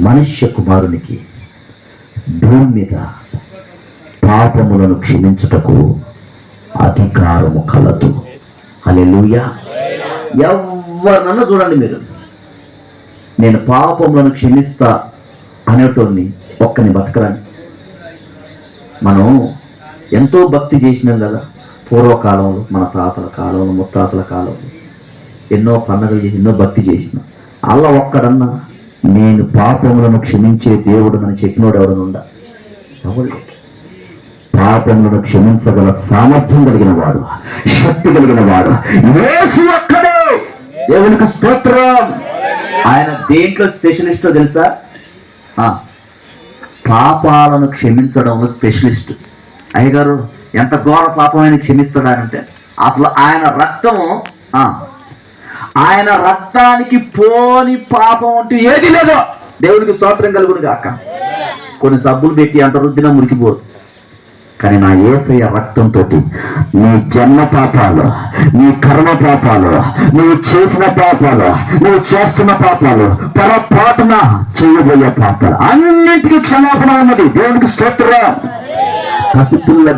మనుష్య కుమారునికి భూమి మీద పాపములను క్షమించుటకు అధికారము కలదు. హల్లెలూయా. ఎవరినన్నా చూడండి మీరు, నేను పాపములను క్షమిస్తా అనేటోని ఒక్కని బతకరాని. మనం ఎంతో భక్తి చేసినాం కదా పూర్వకాలంలో, మన తాతల కాలంలో, ముత్తాతల కాలంలో ఎన్నో పండుగలు చేసి ఎన్నో భక్తి చేసినాం. అలా ఒక్కడన్నా నేను పాపములను క్షమించే దేవుడు అని చెప్పినోడు ఎవడనుండా? ఎవడు? పాపములను క్షమించగల సామర్థ్యం కలిగిన వాడు, శక్తి కలిగిన వాడు యేసు ఒక్కడే. దేవునికి స్తోత్రం. ఆయన దేంట్లో స్పెషలిస్టో తెలుసా? పాపాలను క్షమించడంలో స్పెషలిస్ట్. అయ్యగారు ఎంత ఘోర పాపం ఆయన క్షమిస్తాడంటే అసలు ఆయన రక్తానికి పోని పాపం అంటూ ఏది లేదో. దేవునికి స్తోత్రం కలుగును గాక. కొన్ని సబ్బులు పెట్టి అంత రుద్దినా మురికిపోదు, కానీ నా యేసయ్య రక్తంతో నీ జన్మ పాపాలు, నీ కర్మ పాపాలు, నువ్వు చేసిన పాపాలు, నువ్వు చేస్తున్న పాపాలు, పొరపాటున చేయబోయే పాపాలు అన్నింటికీ క్షమాపణ ఉన్నది. దేవునికి స్తోత్రం. పసిపిల్ల